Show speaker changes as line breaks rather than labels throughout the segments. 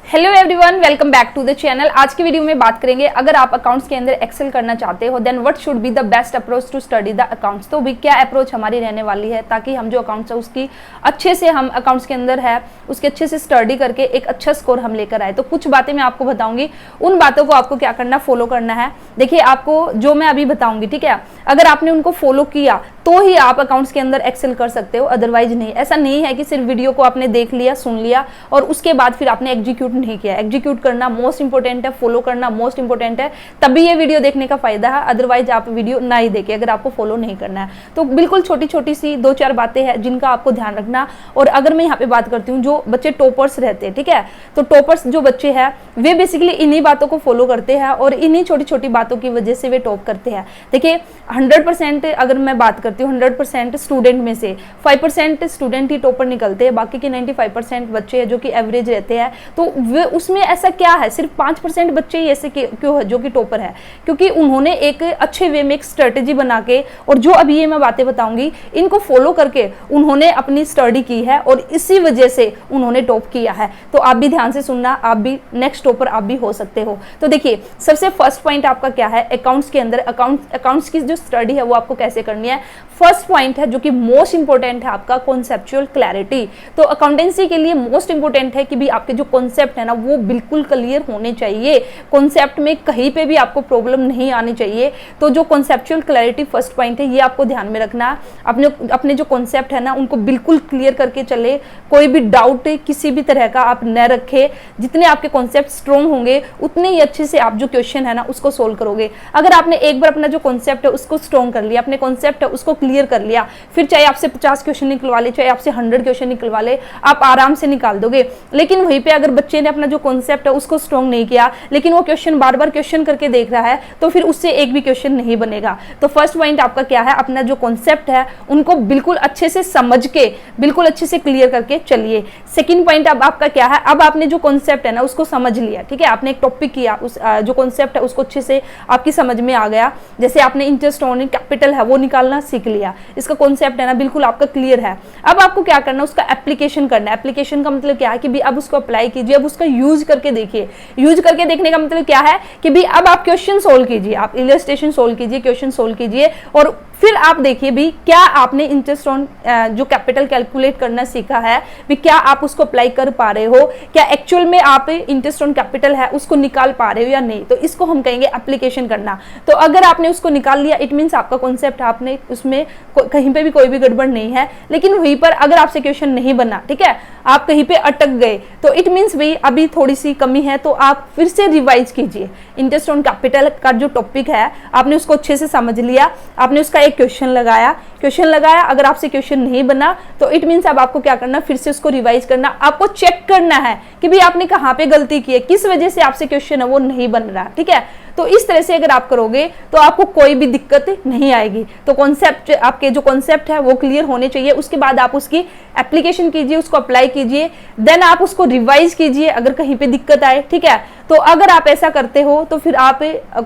Hello everyone, welcome back to the channel. आज की video में बात करेंगे, अगर आप अकाउंट्स के अंदर एक्सेल करना चाहते हो then what should be the best approach to study the accounts. तो भी क्या अप्रोच हमारी रहने वाली है ताकि हम जो अकाउंट्स है उसकी अच्छे से हम अकाउंट्स के अंदर है उसके अच्छे से स्टडी करके एक अच्छा स्कोर हम लेकर आए। तो कुछ बातें मैं आपको बताऊंगी, उन बातों को आपको क्या करना, फॉलो करना है। देखिए, आपको जो मैं अभी बताऊंगी, ठीक है, अगर आपने उनको फॉलो किया तो ही आप अकाउंट्स के अंदर एक्सेल कर सकते हो, अदरवाइज नहीं। ऐसा नहीं है कि सिर्फ वीडियो को आपने देख लिया, सुन लिया और उसके बाद फिर आपने एग्जीक्यूट नहीं किया। एग्जीक्यूट करना मोस्ट इंपोर्टेंट है, फॉलो करना मोस्ट इंपोर्टेंट है, तभी ये वीडियो देखने का फायदा है। अदरवाइज आप वीडियो ना ही देखें अगर आपको फॉलो नहीं करना है। तो बिल्कुल छोटी छोटी सी 2-4 बातें हैं जिनका आपको ध्यान रखना। और अगर मैं यहाँ पे बात करती हूँ, जो बच्चे टॉपर्स रहते हैं, ठीक है, तो टॉपर्स जो बच्चे हैं वे बेसिकली इन्हीं बातों को फॉलो करते हैं और इन्हीं छोटी छोटी बातों की वजह से वे टॉप करते हैं। देखिए, 100% अगर मैं बात करती हूँ, 100% स्टूडेंट में से 5% स्टूडेंट ही टॉपर निकलते हैं, बाकी के 95% बच्चे हैं जो कि एवरेज रहते हैं। तो वे उसमें ऐसा क्या है, सिर्फ 5% बच्चे ही ऐसे क्यों है जो कि टॉपर है? क्योंकि उन्होंने एक अच्छे वे में एक स्ट्रेटेजी बना के, और जो अभी ये मैं बातें बताऊंगी इनको फॉलो करके उन्होंने अपनी स्टडी की है और इसी वजह से उन्होंने टॉप किया है। तो आप भी ध्यान से सुनना, आप भी नेक्स्ट टॉपर आप भी हो सकते हो। तो देखिए, सबसे फर्स्ट पॉइंट आपका क्या है, अकाउंट्स के अंदर अकाउंट्स की जो स्टडी है वो आपको कैसे करनी है। फर्स्ट पॉइंट है जो कि मोस्ट इंपोर्टेंट है, आपका कॉन्सेप्चुअल क्लैरिटी। तो अकाउंटेंसी के लिए मोस्ट इंपोर्टेंट है कि भी आपके जो कॉन्सेप्ट है ना वो बिल्कुल क्लियर होने चाहिए। कॉन्सेप्ट में कहीं पे भी आपको प्रॉब्लम नहीं आनी चाहिए। तो जो कॉन्सेप्चुअल क्लैरिटी फर्स्ट पॉइंट है, ये आपको ध्यान में रखना। अपने जो कॉन्सेप्ट है ना उनको बिल्कुल क्लियर करके चले, कोई भी डाउट किसी भी तरह का आप न रखे। जितने आपके कॉन्सेप्ट स्ट्रॉन्ग होंगे उतने ही अच्छे से आप जो क्वेश्चन है ना उसको सोल्व करोगे। अगर आपने एक बार अपना जो कॉन्सेप्ट है उसको स्ट्रॉन्ग कर लिया, अपने कॉन्सेप्ट है उसको क्लियर कर लिया, फिर चाहे आपसे 50 क्वेश्चन निकलवा ले, चाहे आपसे 100 क्वेश्चन निकलवा ले, आप आराम से निकाल दोगे। लेकिन वहीं पे अगर बच्चे ने अपना जो कॉन्सेप्ट है उसको स्ट्रॉन्ग नहीं किया, लेकिन वो क्वेश्चन बार बार क्वेश्चन करके देख रहा है, तो फिर उससे एक भी क्वेश्चन नहीं बनेगा। तो फर्स्ट पॉइंट आपका क्या है, अपना जो कॉन्सेप्ट है उनको बिल्कुल अच्छे से समझ के बिल्कुल अच्छे से क्लियर करके चलिए। सेकंड पॉइंट अब आपका क्या है, अब आपने जो कॉन्सेप्ट है ना उसको समझ लिया, ठीक है, आपने एक टॉपिक किया, उस जो कॉन्सेप्ट है उसको अच्छे से आपकी समझ में आ गया। जैसे आपने इंटरेस्ट ऑन कैपिटल है वो निकालना सीख लिया, इसका कॉन्सेप्ट है ना बिल्कुल आपका क्लियर है। अब आपको क्या करना, उसका एप्लीकेशन करना है। एप्लीकेशन का मतलब क्या है कि भी अब उसको अप्लाई कीजिए, अब उसका यूज करके देखिए। यूज करके देखने का मतलब क्या है कि भी अब आप क्वेश्चन सोल्व कीजिए, आप इलस्ट्रेशन सोल्व कीजिए, क्वेश्चन सोल्व कीजिए और फिर आप देखिए भी क्या आपने इंटरेस्ट ऑन जो कैपिटल कैलकुलेट करना सीखा है भी क्या आप उसको अप्लाई कर पा रहे हो, क्या एक्चुअल में आप इंटरेस्ट ऑन कैपिटल है उसको निकाल पा रहे हो या नहीं। तो इसको हम कहेंगे एप्लीकेशन करना। तो अगर आपने उसको निकाल लिया, इट मीन्स आपका कॉन्सेप्ट आपने उसमें कहीं पे भी कोई भी गड़बड़ नहीं है। लेकिन वहीं पर अगर आपसे क्वेश्चन नहीं बना, ठीक है, आप कहीं पे अटक गए, तो इट मीन्स भाई अभी थोड़ी सी कमी है, तो आप फिर से रिवाइज कीजिए। इंटरेस्ट ऑन कैपिटल का जो टॉपिक है आपने उसको अच्छे से समझ लिया, आपने उसका एक क्वेश्चन लगाया, अगर आपसे क्वेश्चन नहीं बना तो इट मीन्स अब आपको क्या करना, फिर से उसको रिवाइज करना। आपको चेक करना है कि भाई आपने कहाँ पे गलती की है, किस वजह से आपसे क्वेश्चन है वो नहीं बन रहा, ठीक है। तो इस तरह से अगर आप करोगे तो आपको कोई भी दिक्कत नहीं आएगी। तो कॉन्सेप्ट, आपके जो कॉन्सेप्ट है वो क्लियर होने चाहिए। उसके बाद आप उसकी एप्लीकेशन कीजिए, उसको अप्लाई कीजिए, देन आप उसको रिवाइज कीजिए अगर कहीं पे दिक्कत आए, ठीक है। तो अगर आप ऐसा करते हो तो फिर आप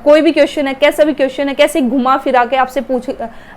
कोई भी क्वेश्चन है, कैसा भी क्वेश्चन है, कैसे घुमा फिरा के आपसे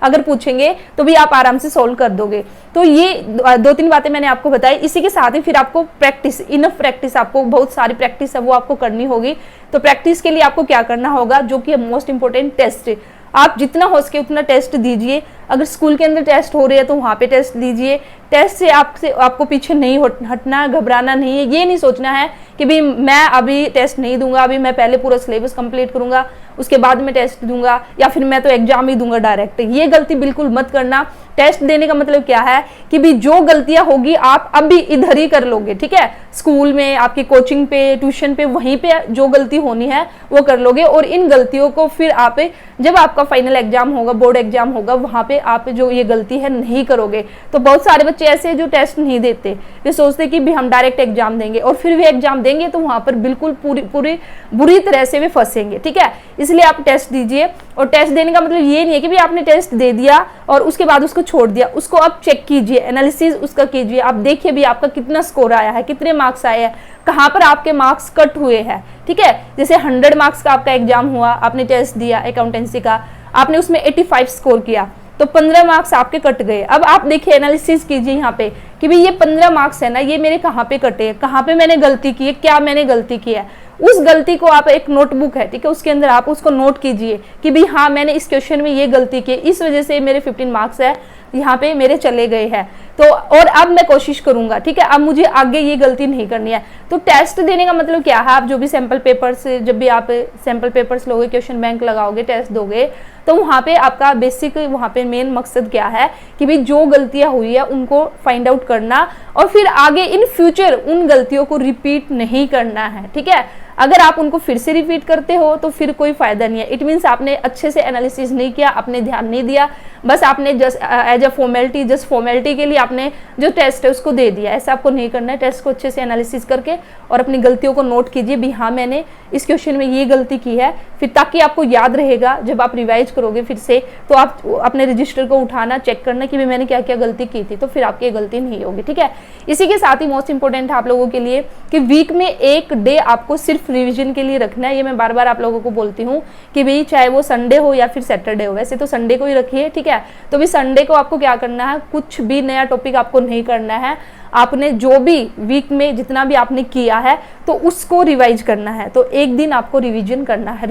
अगर पूछेंगे तो भी आप आराम से सोल्व कर दोगे। तो ये 2-3 बातें मैंने आपको बताई। इसी के साथ ही फिर आपको प्रैक्टिस, इनफ प्रैक्टिस, आपको बहुत सारी प्रैक्टिस है वो आपको करनी होगी। तो प्रैक्टिस के लिए आपको क्या करना होगा, जो कि मोस्ट इंपोर्टेंट टेस्ट, आप जितना हो सके उतना टेस्ट दीजिए। अगर स्कूल के अंदर टेस्ट हो रहे हैं तो वहाँ पे टेस्ट दीजिए। टेस्ट से आपको पीछे नहीं हटना, घबराना नहीं है। ये नहीं सोचना है कि भाई मैं अभी टेस्ट नहीं दूंगा, अभी मैं पहले पूरा सिलेबस कंप्लीट करूंगा उसके बाद में टेस्ट दूंगा, या फिर मैं तो एग्जाम ही दूंगा डायरेक्ट। ये गलती बिल्कुल मत करना। टेस्ट देने का मतलब क्या है कि भी जो गलतियां होगी आप अभी इधर ही कर लोगे, ठीक है। स्कूल में, आपकी कोचिंग पे, ट्यूशन पे, वहीं पे जो गलती होनी है वो कर लोगे। और इन गलतियों को फिर आप जब आपका फाइनल एग्जाम होगा, बोर्ड एग्जाम होगा, वहां पे आप जो ये गलती है नहीं करोगे। तो बहुत सारे बच्चे ऐसे जो टेस्ट नहीं देते, वे सोचते कि भी हम डायरेक्ट एग्जाम देंगे, और फिर वे एग्जाम देंगे तो वहां पर बिल्कुल पूरी बुरी तरह से वे फंसेंगे, ठीक है। इसलिए आप टेस्ट दीजिए। और टेस्ट देने का मतलब ये नहीं है कि भी आपने टेस्ट दे दिया और उसके बाद उसको छोड़ दिया। उसको आप चेक कीजिए, एनालिसिस उसका कीजिए, आप देखिए भी आपका कितना स्कोर आया है, कितने मार्क्स आए हैं, कहाँ पर आपके मार्क्स कट हुए हैं, ठीक है। जैसे 100 मार्क्स का आपका एग्जाम हुआ, आपने टेस्ट दिया अकाउंटेंसी का, आपने उसमें 85 स्कोर किया, तो 15 मार्क्स आपके कट गए। अब आप देखिए एनालिसिस कीजिए यहाँ पे कि भाई ये 15 मार्क्स है ना, ये मेरे कहाँ पे कटे, कहाँ पे मैंने गलती की है, क्या मैंने गलती की है। उस गलती को आप, एक नोटबुक है ठीक है, उसके अंदर आप उसको नोट कीजिए कि भाई हाँ मैंने इस क्वेश्चन में ये गलती की, इस वजह से मेरे 15 मार्क्स है यहाँ पे मेरे चले गए हैं। तो और अब मैं कोशिश करूंगा, ठीक है, अब मुझे आगे ये गलती नहीं करनी है। तो टेस्ट देने का मतलब क्या है, आप जो भी सैंपल पेपर्स, जब भी आप सैंपल पेपर्स लोगे, क्वेश्चन बैंक लगाओगे, टेस्ट दोगे, तो वहाँ पे आपका बेसिक, वहाँ पे मेन मकसद क्या है कि भाई जो गलतियां हुई है उनको फाइंड आउट करना और फिर आगे इन फ्यूचर उन गलतियों को रिपीट नहीं करना है। ठीक है, अगर आप उनको फिर से रिपीट करते हो तो फिर कोई फायदा नहीं है। इट मीन्स आपने अच्छे से एनालिसिस नहीं किया, आपने ध्यान नहीं दिया, बस आपने just as a formality, just formality के लिए आपने जो टेस्ट है उसको दे दिया। ऐसा आपको नहीं करना है। टेस्ट को अच्छे से एनालिसिस करके और अपनी गलतियों को नोट कीजिए भी हाँ मैंने इस क्वेश्चन में ये गलती की है, फिर ताकि आपको याद रहेगा जब आप रिवाइज करोगे फिर से, तो आप अपने रजिस्टर को उठाना, चेक करना कि मैंने क्या क्या गलती की थी, तो फिर आपकी गलती नहीं होगी। ठीक है, इसी के साथ ही मोस्ट इंपॉर्टेंट है आप लोगों के लिए कि वीक में एक डे आपको सिर्फ रिविजन के लिए रखना है। ये मैं बार बार आप लोगों को बोलती हूँ कि भाई चाहे वो संडे हो या फिर सैटरडे हो, वैसे तो संडे को ही रखिए। ठीक है, तो भी संडे को आपको क्या करना है, कुछ भी नया टॉपिक आपको नहीं करना है। आपने जो भी वीक में जितना भी आपने किया है तो उसको रिवाइज करना है। तो एक दिन आपको रिवीजन करना है।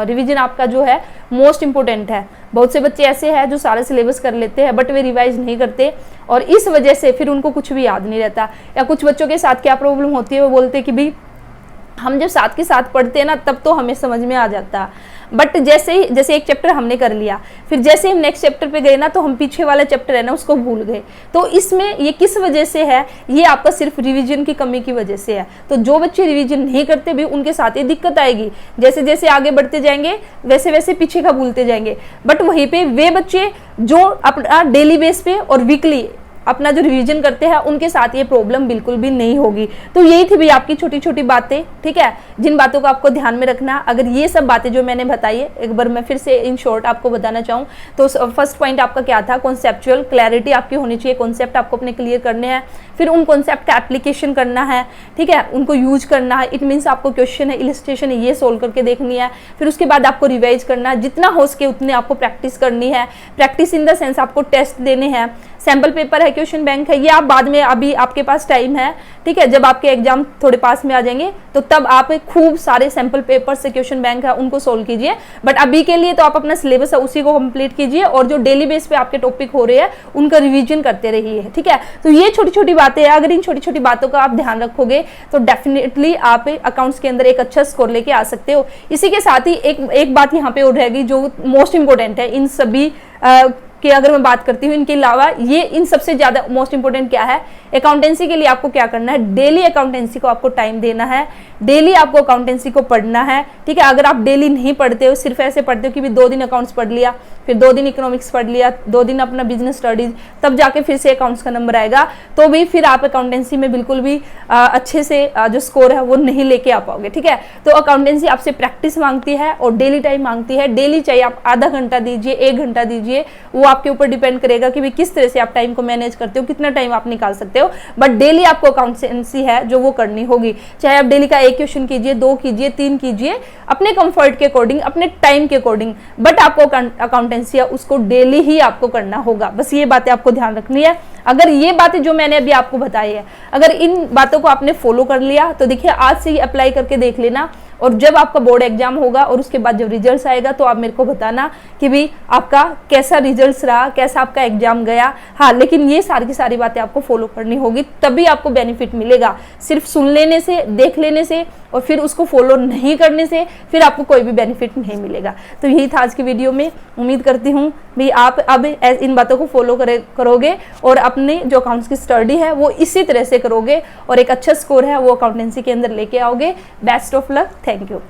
रिवीजन आपका जो है मोस्ट इंपोर्टेंट है। बहुत से बच्चे ऐसे हैं जो सारे सिलेबस कर लेते हैं बट वे रिवाइज नहीं करते और इस वजह से फिर उनको कुछ भी याद नहीं रहता। या कुछ बच्चों के साथ क्या प्रॉब्लम होती है, वो बोलते हैं कि भाई हम जब साथ के साथ पढ़ते हैं ना तब तो हमें समझ में आ जाता, बट जैसे एक चैप्टर हमने कर लिया, फिर जैसे हम नेक्स्ट चैप्टर पे गए ना तो हम पीछे वाला चैप्टर है ना उसको भूल गए। तो इसमें ये किस वजह से है, ये आपका सिर्फ रिवीजन की कमी की वजह से है। तो जो बच्चे रिवीजन नहीं करते भी उनके साथ ये दिक्कत आएगी। जैसे जैसे आगे बढ़ते जाएंगे वैसे वैसे पीछे का भूलते जाएंगे। बट वहीं पे वे बच्चे जो अपना डेली बेस पे और वीकली अपना जो रिवीजन करते हैं उनके साथ ये प्रॉब्लम बिल्कुल भी नहीं होगी। तो यही थी भी आपकी छोटी छोटी बातें, ठीक है, जिन बातों को आपको ध्यान में रखना। अगर ये सब बातें जो मैंने बताई है एक बार मैं फिर से इन शॉर्ट आपको बताना चाहूँ तो फर्स्ट पॉइंट आपका क्या था, कॉन्सेप्चुअल क्लैरिटी आपकी होनी चाहिए। कॉन्सेप्ट आपको अपने क्लियर करने हैं, फिर उन कॉन्सेप्ट का एप्लीकेशन करना है, ठीक है, उनको यूज करना है। इट मीन्स आपको क्वेश्चन है, इलिस्ट्रेशन है, ये सोल्व करके देखनी है। फिर उसके बाद आपको रिवाइज करना है, जितना हो सके उतने आपको प्रैक्टिस करनी है। प्रैक्टिस इन द सेंस आपको टेस्ट देने हैं, सैंपल पेपर है, क्वेश्चन बैंक है, ये आप बाद में, अभी आपके पास टाइम है, ठीक है, जब आपके एग्जाम थोड़े पास में आ जाएंगे तो तब आप खूब सारे सैंपल पेपर से क्वेश्चन बैंक है उनको सोल्व कीजिए। बट अभी के लिए तो आप अपना सिलेबस है उसी को कंप्लीट कीजिए और जो डेली बेस पे आपके टॉपिक हो रहे हैं उनका रिवीजन करते रहिए। ठीक है, तो ये छोटी छोटी बातें हैं, अगर इन छोटी छोटी बातों का आप ध्यान रखोगे तो डेफिनेटली आप अकाउंट्स के अंदर एक अच्छा स्कोर लेके आ सकते हो। इसी के साथ ही एक बात यहाँ पे और रहेगी जो मोस्ट इंपोर्टेंट है इन सभी कि अगर मैं बात करती हूँ इनके अलावा, ये इन सबसे ज्यादा मोस्ट इंपोर्टेंट क्या है, अकाउंटेंसी के लिए आपको क्या करना है, डेली अकाउंटेंसी को आपको टाइम देना है, डेली आपको अकाउंटेंसी को पढ़ना है। ठीक है, अगर आप डेली नहीं पढ़ते हो, सिर्फ ऐसे पढ़ते हो कि भी 2 दिन अकाउंट्स पढ़ लिया, फिर 2 दिन इकोनॉमिक्स पढ़ लिया, 2 दिन अपना बिजनेस स्टडीज, तब जाके फिर से अकाउंट्स का नंबर आएगा, तो भी फिर आप अकाउंटेंसी में बिल्कुल भी अच्छे से जो स्कोर है वो नहीं लेके आ पाओगे। ठीक है, तो अकाउंटेंसी आपसे प्रैक्टिस मांगती है और डेली टाइम मांगती है। डेली चाहिए आप आधा घंटा दीजिए, 1 घंटा दीजिए, वो आपके ऊपर डिपेंड करेगा कि भी किस तरह से आप टाइम को मैनेज करते हो, कितना टाइम आप निकाल सकते हो। बट डेली आपको अकाउंटेंसी है जो वो करनी होगी, चाहे आप डेली का 1 क्वेश्चन कीजिए, 2 कीजिए, 3 कीजिए, अपने कंफर्ट के अकॉर्डिंग, अपने टाइम के अकॉर्डिंग, बट आपको अकाउंटेंसी है उसको डेली ही आपको करना होगा। बस ये बातें आपको ध्यान रखनी है। अगर ये बातें जो मैंने अभी आपको बताई है, अगर इन बातों को आपने फॉलो कर लिया तो देखिए आज से ही अप्लाई करके देख लेना, और जब आपका बोर्ड एग्जाम होगा और उसके बाद जब रिजल्ट्स आएगा तो आप मेरे को बताना कि भी आपका कैसा रिजल्ट्स रहा, कैसा आपका एग्जाम गया। हाँ, लेकिन ये सारी की सारी बातें आपको फॉलो करनी होगी, तभी आपको बेनिफिट मिलेगा। सिर्फ सुन लेने से, देख लेने से और फिर उसको फॉलो नहीं करने से फिर आपको कोई भी बेनिफिट नहीं मिलेगा। तो यही था आज की वीडियो में। उम्मीद करती हूँ भी आप अब इन बातों को फॉलो करोगे और अपने जो अकाउंट्स की स्टडी है वो इसी तरह से करोगे और एक अच्छा स्कोर है वो अकाउंटेंसी के अंदर लेके आओगे। Best of luck, thank you.